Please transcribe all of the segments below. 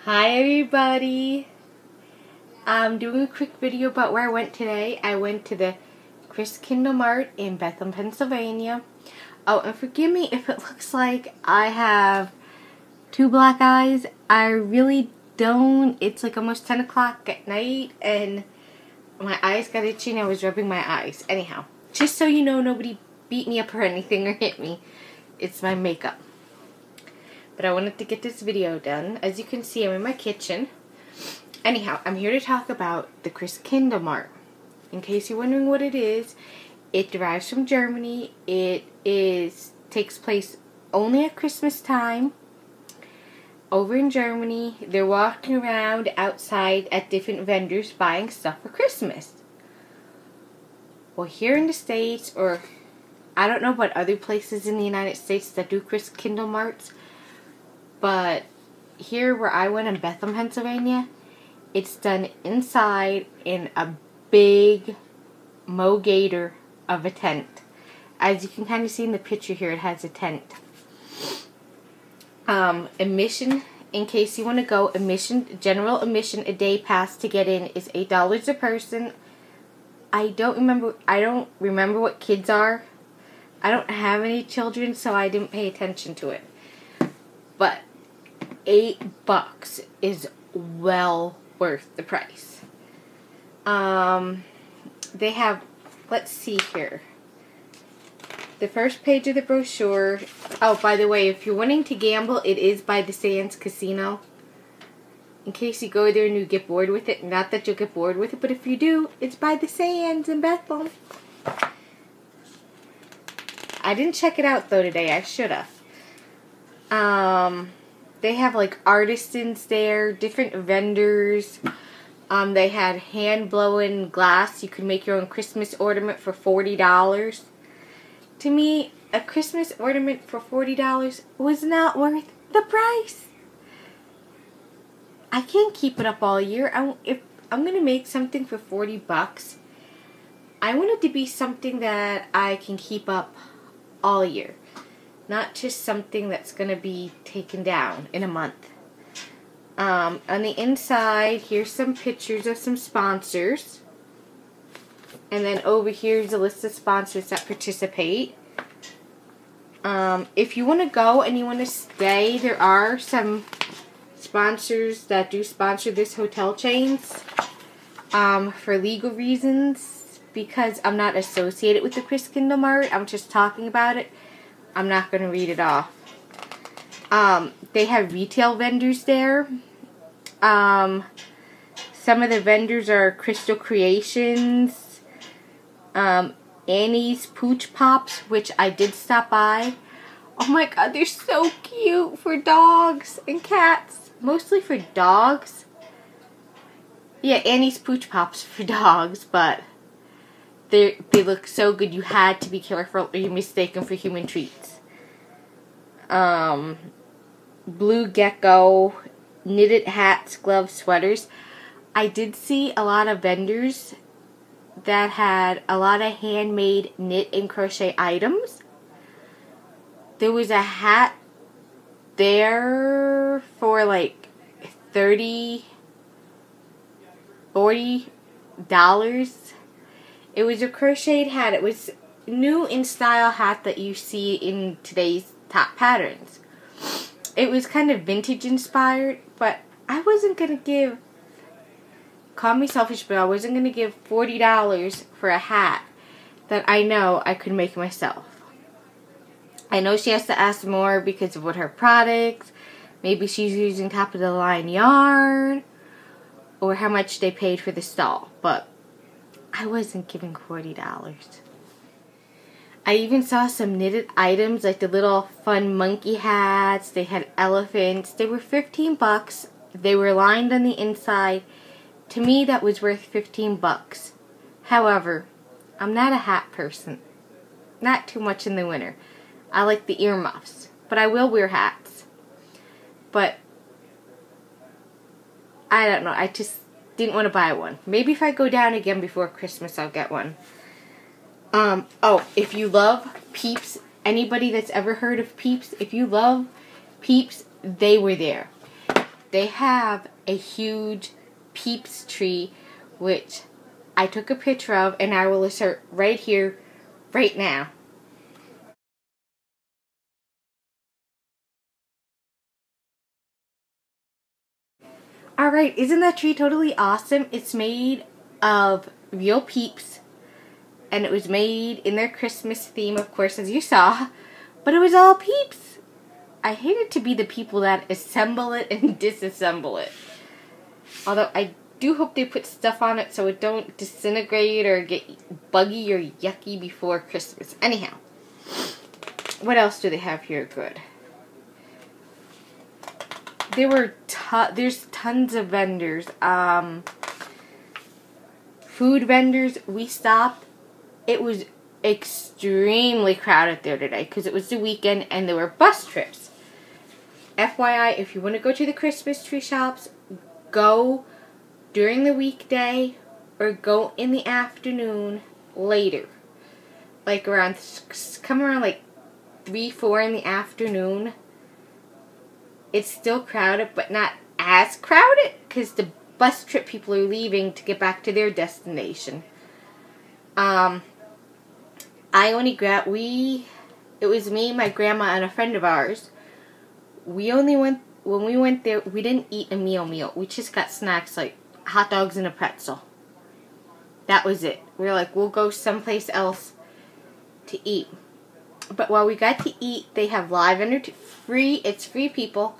Hi everybody! I'm doing a quick video about where I went today. I went to the Christkindlmarkt in Bethlehem, Pennsylvania. Oh, and forgive me if it looks like I have two black eyes. I really don't. It's like almost 10 o'clock at night and my eyes got itchy and I was rubbing my eyes. Anyhow, just so you know, nobody beat me up or anything or hit me. It's my makeup. But I wanted to get this video done. As you can see, I'm in my kitchen. Anyhow, I'm here to talk about the Christkindlmarkt. In case you're wondering what it is, it derives from Germany. It takes place only at Christmas time. Over in Germany, they're walking around outside at different vendors buying stuff for Christmas. Well, here in the States, or I don't know about other places in the United States that do Christkindlmarkts, but here where I went in Bethlehem, Pennsylvania, it's done inside in a big mo-gator of a tent. As you can kind of see in the picture here, it has a tent. Admission, in case you want to go, general admission, a day pass to get in is $8 a person. I don't remember what kids are. I don't have any children, so I didn't pay attention to it. But $8 is well worth the price. They have, let's see here, the first page of the brochure. Oh, by the way, if you're wanting to gamble, it is by the Sands Casino. In case you go there and you get bored with it. Not that you'll get bored with it, but if you do, it's by the Sands in Bethlehem. I didn't check it out though today. I should have. They have like artisans there, different vendors. They had hand-blown glass. You could make your own Christmas ornament for $40. To me, a Christmas ornament for $40 was not worth the price. I can't keep it up all year. If I'm going to make something for $40, I want it to be something that I can keep up all year. Not just something that's going to be taken down in a month. On the inside, here's some pictures of some sponsors. And then over here is a list of sponsors that participate. If you want to go and you want to stay, there are some sponsors that do sponsor this hotel chains. For legal reasons, because I'm not associated with the Christkindlmarkt, I'm just talking about it. I'm not going to read it off. They have retail vendors there. Some of the vendors are Crystal Creations, Annie's Pooch Pops, which I did stop by. Oh my god, they're so cute for dogs and cats. Mostly for dogs. Yeah, Annie's Pooch Pops for dogs, but they look so good. You had to be careful or you're mistaken for human treats. Blue gecko, knitted hats, gloves, sweaters. I did see a lot of vendors that had a lot of handmade knit and crochet items. There was a hat there for like $30, $40. It was a crocheted hat. It was new in style hat that you see in today's top patterns. It was kind of vintage inspired, but I wasn't going to give, call me selfish, but I wasn't going to give $40 for a hat that I know I could make myself. I know she has to ask more because of what her products, maybe she's using top of the line yarn, or how much they paid for the stall, but I wasn't giving $40. I even saw some knitted items like the little fun monkey hats. They had elephants. They were $15. They were lined on the inside. To me, that was worth $15. However, I'm not a hat person. Not too much in the winter. I like the earmuffs, but I will wear hats. But I don't know. I just didn't want to buy one. Maybe if I go down again before Christmas, I'll get one. Oh, if you love Peeps, anybody that's ever heard of Peeps, if you love Peeps, they were there. they have a huge Peeps tree, which I took a picture of, and I will insert right here, right now. Alright, isn't that tree totally awesome? It's made of real Peeps, and it was made in their Christmas theme, of course, as you saw, but it was all Peeps. I hated to be the people that assemble it and disassemble it. Although I do hope they put stuff on it so it don't disintegrate or get buggy or yucky before Christmas. Anyhow, what else do they have here good? There's tons of vendors. Food vendors. We stopped. It was extremely crowded there today because it was the weekend and there were bus trips. FYI, if you want to go to the Christmas tree shops, go during the weekday or go in the afternoon later. Like come around like 3, 4 in the afternoon. It's still crowded, but not as crowded because the bus trip people are leaving to get back to their destination. It was me, my grandma, and a friend of ours. When we went there, we didn't eat a meal. We just got snacks like hot dogs and a pretzel. That was it. We were like, we'll go someplace else to eat. But while we got to eat, they have live it's free people,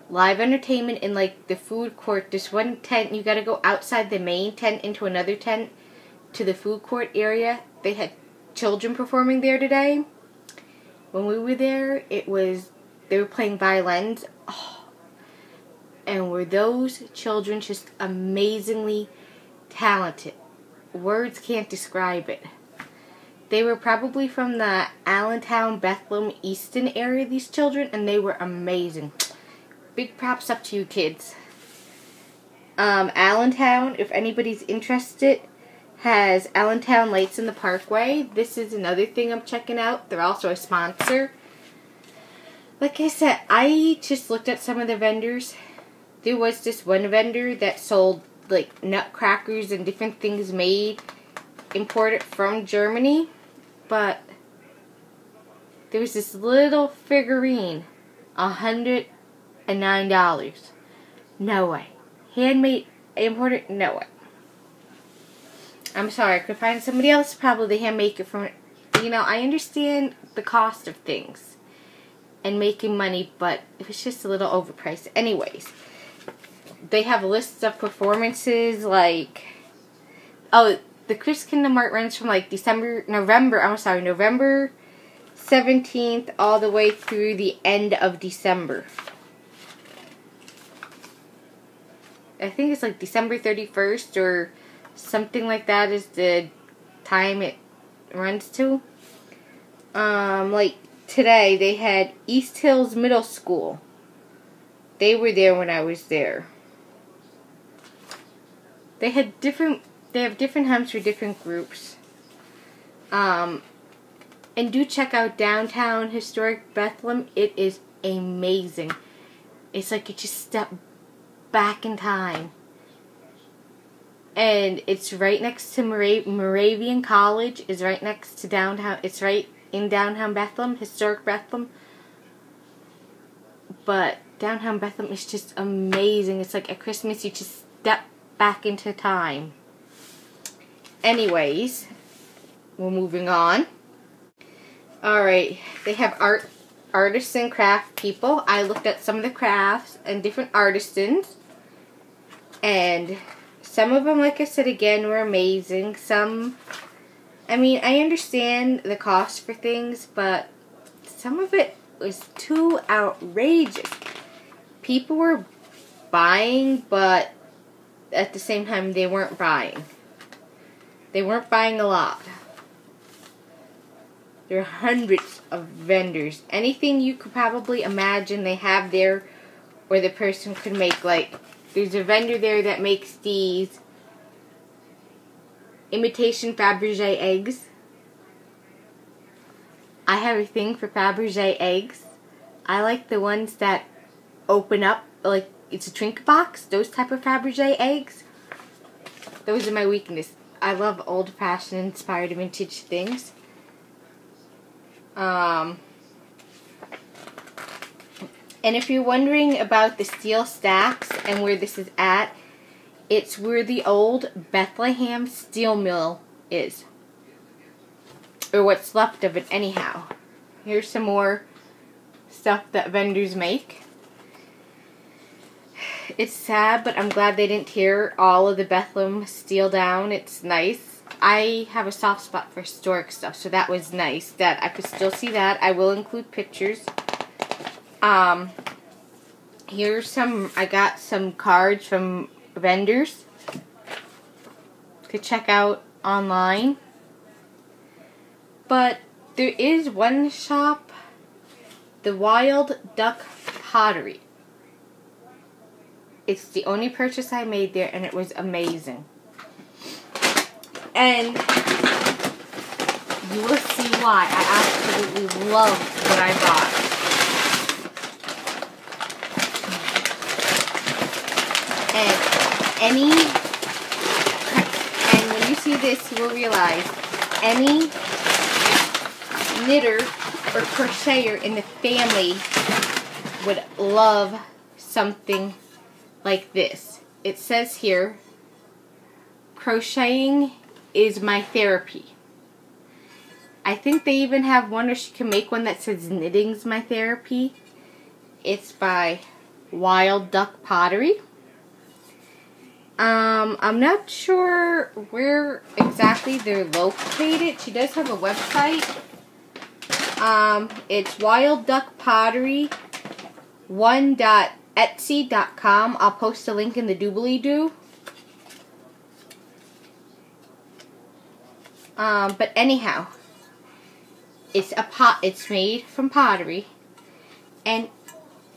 live entertainment in like the food court. This one tent, you gotta go outside the main tent into another tent to the food court area. They had children performing there today. When we were there, they were playing violins. Oh, and were those children just amazingly talented? Words can't describe it. They were probably from the Allentown, Bethlehem, Easton area, these children, and they were amazing. Big props up to you kids. Allentown, if anybody's interested, has Allentown Lights in the Parkway. This is another thing I'm checking out. They're also a sponsor. Like I said, I just looked at some of the vendors. There was this one vendor that sold like nutcrackers and different things imported from Germany. But there was this little figurine, $109. No way. Handmade, imported, no way. I'm sorry, I could find somebody else probably they hand make it from, I understand the cost of things and making money, but it was just a little overpriced. Anyways, they have lists of performances like, the Christkindlmarkt runs from like November 17th all the way through the end of December. I think it's like December 31st or something like that is the time it runs to. Like today they had East Hills Middle School. They were there when I was there. They have different hymns for different groups. And do check out Downtown Historic Bethlehem. It is amazing. It's like you just step back in time. And it's right next to Moravian College. Is right next to downtown. It's right in downtown Bethlehem, historic Bethlehem. But downtown Bethlehem is just amazing. It's like at Christmas you just step back into time. Anyways, we're moving on. Alright, they have artists and craft people. I looked at some of the crafts and different artisans. And some of them, like I said again, were amazing. Some, I understand the cost for things, but some of it was too outrageous. People were buying, but at the same time, they weren't buying. They weren't buying a lot. There are hundreds of vendors. Anything you could probably imagine they have there, or the person could make. Like, there's a vendor there that makes these imitation Fabergé eggs. I have a thing for Fabergé eggs. I like the ones that open up, like it's a Trink box, those type of Fabergé eggs. Those are my weakness. I love old-fashioned inspired vintage things. And if you're wondering about the steel stacks and where this is at, it's where the old Bethlehem steel mill is. Or what's left of it anyhow. Here's some more stuff that vendors make. It's sad, but I'm glad they didn't tear all of the Bethlehem steel down. It's nice. I have a soft spot for historic stuff, so that was nice that I could still see that. I will include pictures. Here's some, I got some cards from vendors to check out online. But there is one shop, the Wild Duck Pottery. It's the only purchase I made there, and it was amazing. And you will see why I absolutely love what I bought. And when you see this, you will realize any knitter or crocheter in the family would love something like this. It says here, crocheting is my therapy. I think they even have one, or she can make one that says knitting's my therapy. It's by Wild Duck Pottery. I'm not sure where exactly they're located. She does have a website. It's Wild Duck Pottery 1.etsy.com. I'll post a link in the doobly-doo. But anyhow, it's made from pottery, and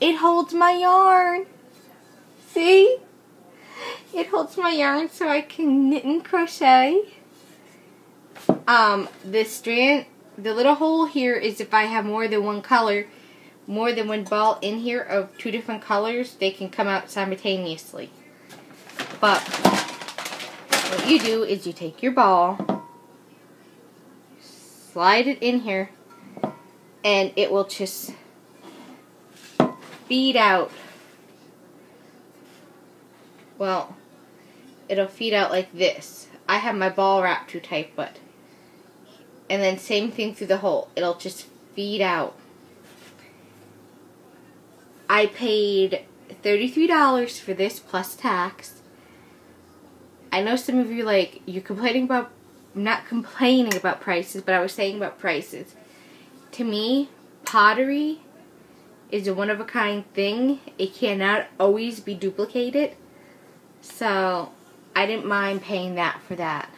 it holds my yarn. See? It holds my yarn so I can knit and crochet. The little hole here is if I have more than one color, more than one ball in here of two different colors, they can come out simultaneously. But what you do is you take your ball, slide it in here, and it will just feed out. Well, it'll feed out like this. I have my ball wrapped too tight, but... And then same thing through the hole. It'll just feed out. I paid $33 for this plus tax. I know some of you you're complaining about... I'm not complaining about prices, but I was saying about prices. To me, pottery is a one-of-a-kind thing. It cannot always be duplicated. So, I didn't mind paying that for that.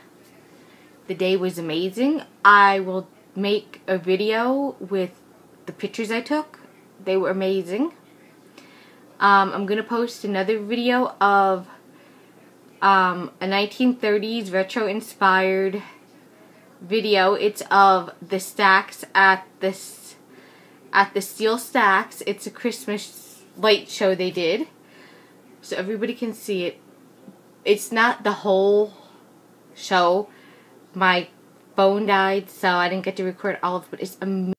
The day was amazing. I will make a video with the pictures I took. They were amazing. I'm going to post another video of a 1930s retro-inspired video. It's of the stacks at the steel stacks. It's a Christmas light show they did, so everybody can see it. It's not the whole show. My phone died, so I didn't get to record all of it, but it's amazing.